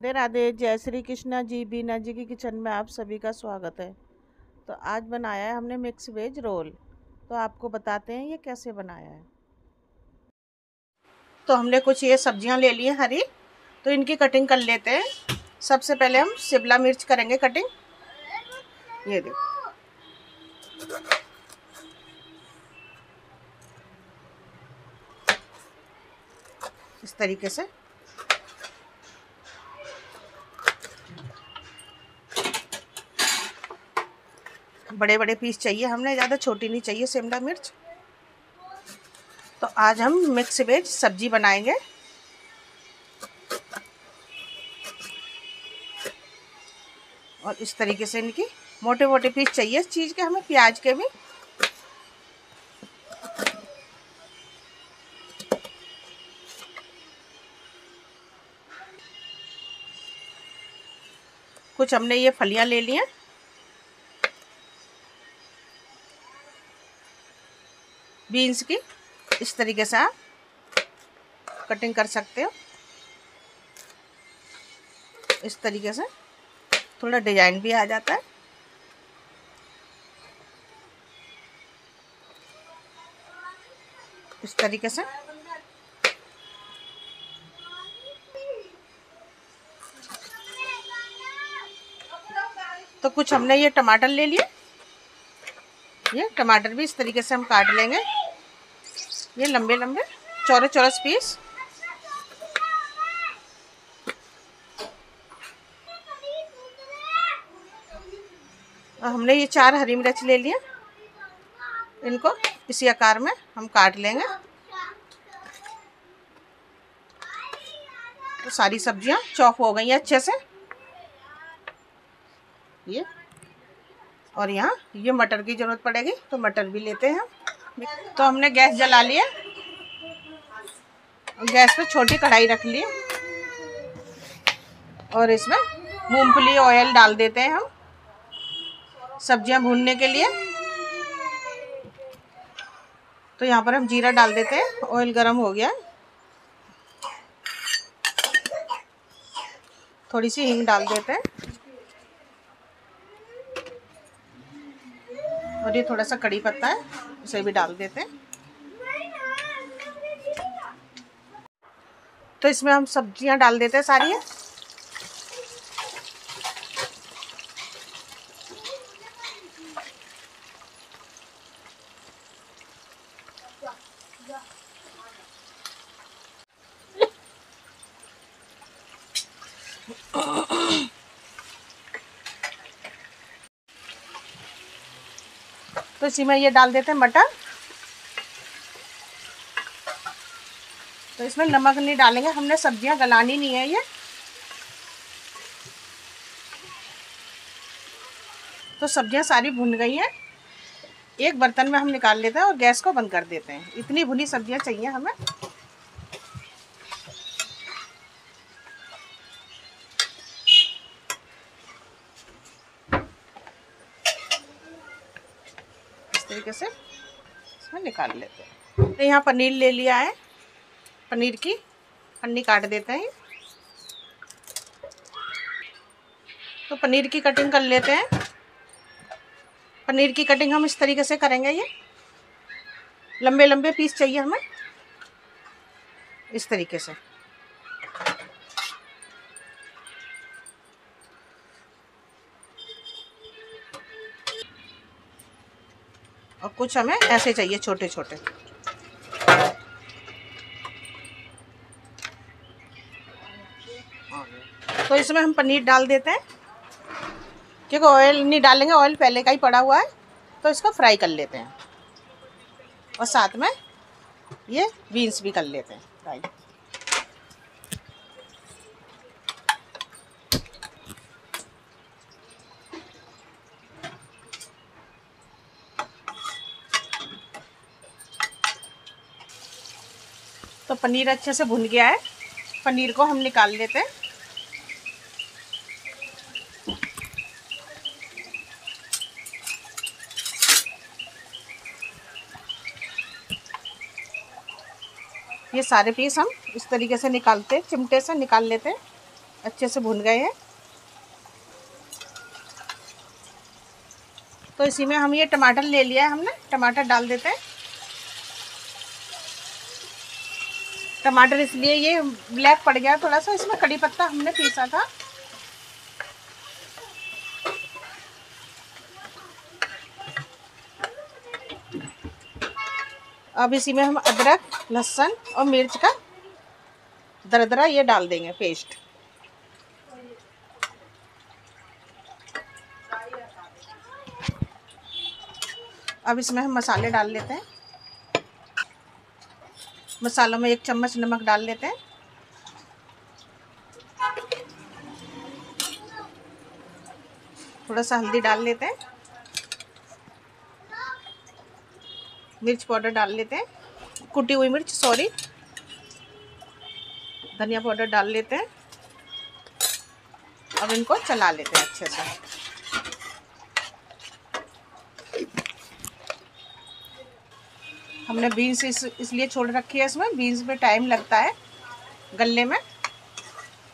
राधे राधे। जय श्री कृष्णा जी। बीना जी की किचन में आप सभी का स्वागत है। तो आज बनाया है हमने मिक्स वेज रोल। तो आपको बताते हैं ये कैसे बनाया है। तो हमने कुछ ये सब्जियां ले ली हैं हरी, तो इनकी कटिंग कर लेते हैं। सबसे पहले हम शिमला मिर्च करेंगे कटिंग। ये देखो, इस तरीके से बड़े बड़े पीस चाहिए हमने, ज़्यादा छोटी नहीं चाहिए शिमला मिर्च। तो आज हम मिक्स वेज सब्जी बनाएंगे। और इस तरीके से इनकी मोटे मोटे पीस चाहिए इस चीज़ के हमें, प्याज के भी। कुछ हमने ये फलियां ले ली हैं, बीन्स की। इस तरीके से आप कटिंग कर सकते हो। इस तरीके से थोड़ा डिजाइन भी आ जाता है। इस तरीके से तो कुछ हमने ये टमाटर ले लिए। ये टमाटर भी इस तरीके से हम काट लेंगे, ये लंबे लंबे चौरस चौरस पीस। और हमने ये 4 हरी मिर्च ले लिए, इनको इसी आकार में हम काट लेंगे। तो सारी सब्जियां चॉप हो गई हैं अच्छे से। ये और यहाँ ये मटर की ज़रूरत पड़ेगी, तो मटर भी लेते हैं। तो हमने गैस जला लिया, गैस पे छोटी कढ़ाई रख ली और इसमें मूंगफली ऑयल डाल देते हैं हम सब्जियां भूनने के लिए। तो यहाँ पर हम जीरा डाल देते हैं। ऑयल गरम हो गया, थोड़ी सी हींग डाल देते हैं। और ये थोड़ा सा कड़ी पत्ता है, उसे भी डाल देते हैं। तो इसमें हम सब्जियां डाल देते हैं सारी। तो इसी में ये डाल देते हैं मटर। तो इसमें नमक नहीं डालेंगे, हमने सब्जियां गलानी नहीं है ये। तो सब्जियां सारी भुन गई हैं, एक बर्तन में हम निकाल लेते हैं और गैस को बंद कर देते हैं। इतनी भुनी सब्जियां चाहिए हमें। इस तरीके से इसमें निकाल लेते हैं। तो यहाँ पनीर ले लिया है, पनीर की पन्नी काट देते हैं। तो पनीर की कटिंग कर लेते हैं। पनीर की कटिंग हम इस तरीके से करेंगे। ये लंबे लंबे पीस चाहिए हमें, इस तरीके से। और कुछ हमें ऐसे चाहिए छोटे छोटे। तो इसमें हम पनीर डाल देते हैं, क्योंकि ऑयल नहीं डालेंगे, ऑयल पहले का ही पड़ा हुआ है। तो इसको फ्राई कर लेते हैं और साथ में ये बीन्स भी कर लेते हैं फ्राई। तो पनीर अच्छे से भुन गया है, पनीर को हम निकाल लेते हैं। ये सारे पीस हम इस तरीके से निकालते हैं, चिमटे से निकाल लेते हैं। अच्छे से भुन गए हैं। तो इसी में हम ये टमाटर ले लिया है हमने, टमाटर डाल देते हैं। टमाटर इसलिए ये ब्लैक पड़ गया थोड़ा सा, इसमें कड़ी पत्ता हमने पीसा था। अब इसी में हम अदरक, लहसुन और मिर्च का दरदरा ये डाल देंगे पेस्ट। अब इसमें हम मसाले डाल लेते हैं। मसालों में 1 चम्मच नमक डाल लेते हैं। थोड़ा सा हल्दी डाल लेते हैं। मिर्च पाउडर डाल लेते हैं, कुटी हुई मिर्च, सॉरी। धनिया पाउडर डाल लेते हैं। अब इनको चला लेते हैं अच्छे से। हमने बीन्स इसलिए छोड़ रखी है, इसमें बीन्स में टाइम लगता है गलने में,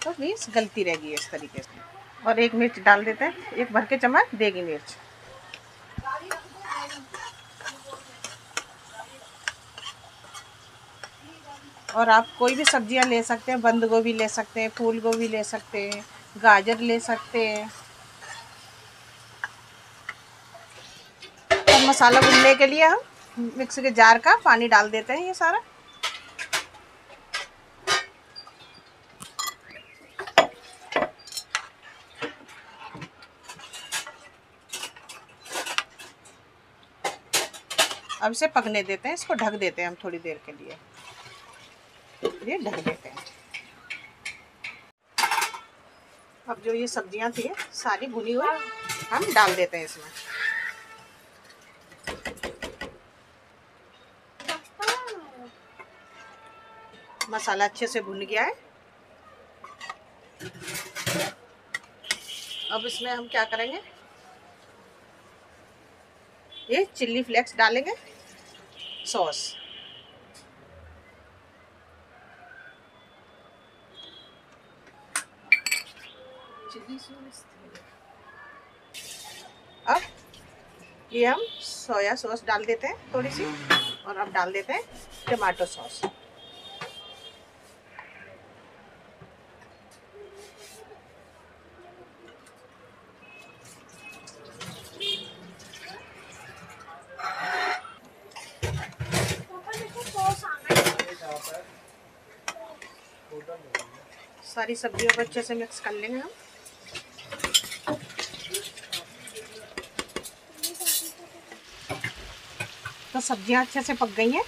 तो बीन्स गलती रहेगी इस तरीके से। और 1 मिर्च डाल देते हैं, 1 भर के चम्मच देगी मिर्च। और आप कोई भी सब्जियां ले सकते हैं, बंद गोभी ले सकते हैं, फूल गोभी ले सकते हैं, गाजर ले सकते हैं। तो मसाला भूनने के लिए हम मिक्सी के जार का पानी डाल देते हैं ये सारा। अब इसे पकने देते हैं, इसको ढक देते हैं हम थोड़ी देर के लिए, ये ढक देते हैं। अब जो ये सब्जियां थी सारी भुनी हुई हम डाल देते हैं इसमें। मसाला अच्छे से भुन गया है। अब इसमें हम क्या करेंगे, ये चिल्ली फ्लेक्स डालेंगे, सॉस। अब ये हम सोया सॉस डाल देते हैं थोड़ी सी, और अब डाल देते हैं टमाटो सॉस। सारी सब्जियों को अच्छे से मिक्स कर लेंगे हम। तो सब्जियां अच्छे से पक गई हैं,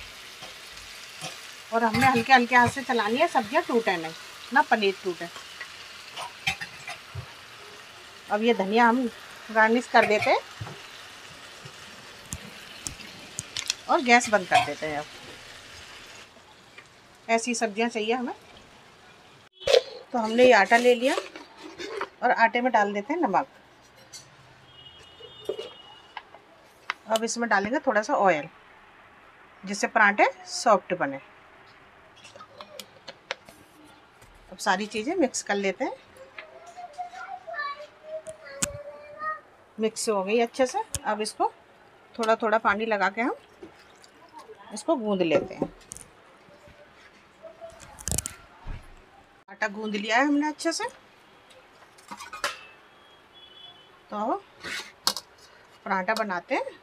और हमने हल्के हल्के हाथ से चलानी है, सब्जियां टूटे नहीं ना, पनीर टूटे। अब ये धनिया हम गार्निश कर देते हैं और गैस बंद कर देते हैं। अब ऐसी सब्जियां चाहिए हमें। तो हमने ये आटा ले लिया और आटे में डाल देते हैं नमक। अब इसमें डालेंगे थोड़ा सा ऑयल, जिससे पराठे सॉफ्ट बने। अब सारी चीज़ें मिक्स कर लेते हैं। मिक्स हो गई अच्छे से। अब इसको थोड़ा थोड़ा पानी लगा के हम इसको गूंद लेते हैं। आटा गूंद लिया है हमने अच्छे से। तो पराठा बनाते हैं।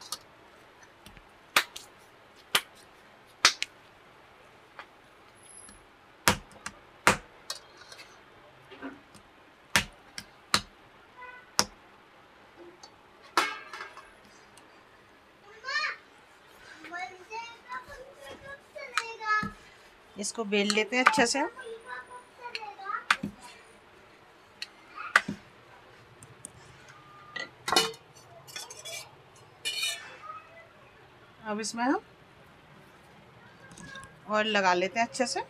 इसको बेल लेते हैं अच्छे से। अब इसमें हम ऑयल लगा लेते हैं अच्छे से।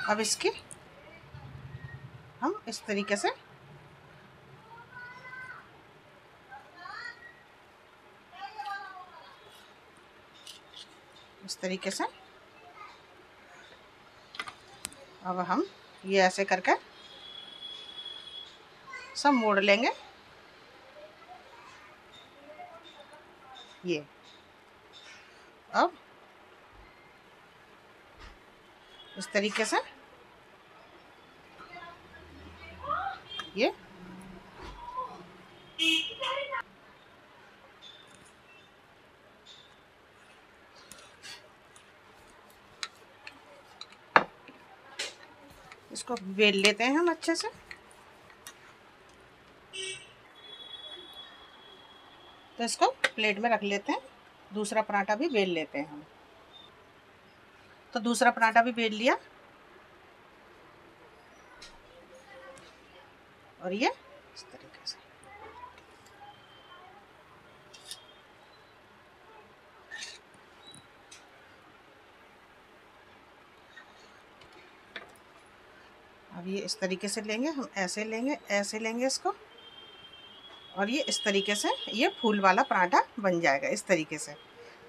अब इसकी हम इस तरीके से अब हम ये ऐसे करके सब मोड़ लेंगे। ये अब इस तरीके से ये इसको बेल लेते हैं हम अच्छे से। तो इसको प्लेट में रख लेते हैं। दूसरा पराठा भी बेल लेते हैं हम। तो दूसरा पराठा भी बेल लिया और ये इस तरीके से अब ये इस तरीके से लेंगे हम, ऐसे लेंगे इसको, और ये इस तरीके से ये फूल वाला पराठा बन जाएगा। इस तरीके से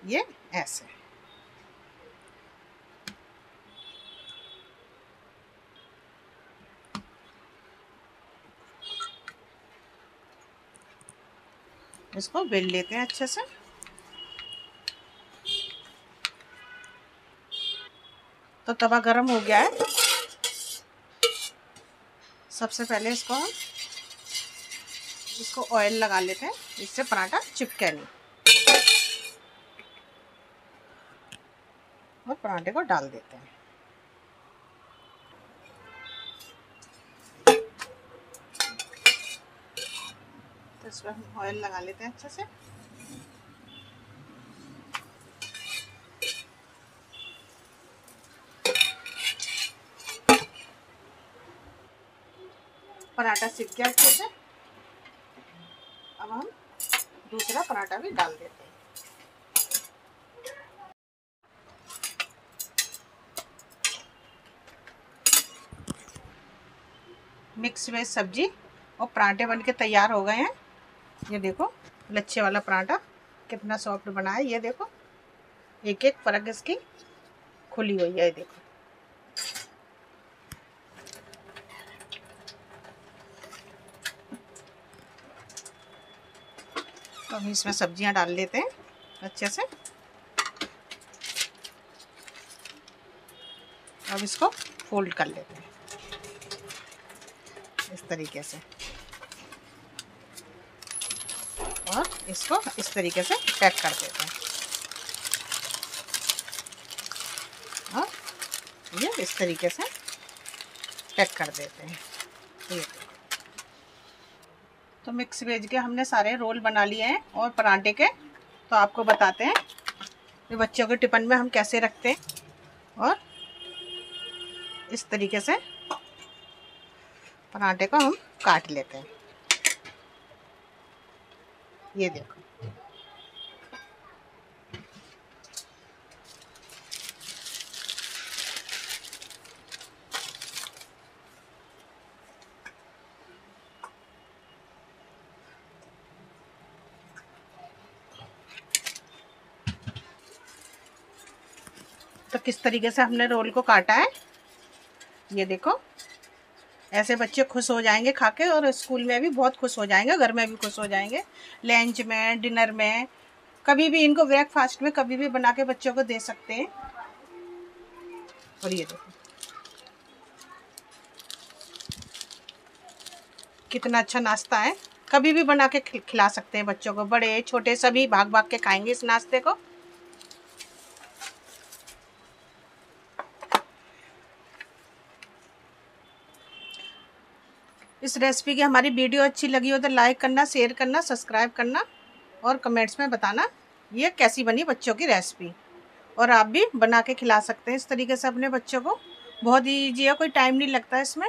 ये ऐसे। इसको बेल लेते हैं अच्छे से। तो तवा गरम हो गया है। सबसे पहले इसको ऑयल लगा लेते हैं, इससे पराठा चिपके नहीं। और पराठे को डाल देते हैं। तो इसमें हम ऑयल लगा लेते हैं अच्छे से। पराठा सिक गया अच्छे से। अब हम दूसरा पराठा भी डाल देते हैं। मिक्स वेज सब्जी और पराठे बनके तैयार हो गए हैं। ये देखो लच्छे वाला पराठा कितना सॉफ्ट बना है। ये देखो एक एक परत इसकी खुली हुई है। ये देखो तो हम इसमें सब्जियां डाल लेते हैं अच्छे से। अब इसको फोल्ड कर लेते हैं इस तरीके से, और इसको इस तरीके से पैक कर देते हैं। और ये इस तरीके से पैक कर देते हैं। ये तो मिक्स वेज के हमने सारे रोल बना लिए हैं और पराठे के। तो आपको बताते हैं कि बच्चों के टिफ़िन में हम कैसे रखते हैं। और इस तरीके से पराठे को हम काट लेते हैं। ये देखो तो किस तरीके से हमने रोल को काटा है। ये देखो ऐसे बच्चे खुश हो जाएंगे खा के, और स्कूल में भी बहुत खुश हो जाएंगे, घर में भी खुश हो जाएंगे, लंच में, डिनर में, कभी भी इनको ब्रेकफास्ट में कभी भी बना के बच्चों को दे सकते हैं। और ये देखो कितना अच्छा नाश्ता है। कभी भी बना के खिला सकते हैं बच्चों को, बड़े छोटे सभी भाग भाग के खाएंगे इस नाश्ते को। इस रेसिपी की हमारी वीडियो अच्छी लगी हो तो लाइक करना, शेयर करना, सब्सक्राइब करना और कमेंट्स में बताना ये कैसी बनी बच्चों की रेसिपी। और आप भी बना के खिला सकते हैं इस तरीके से अपने बच्चों को। बहुत ईजी है, कोई टाइम नहीं लगता इसमें।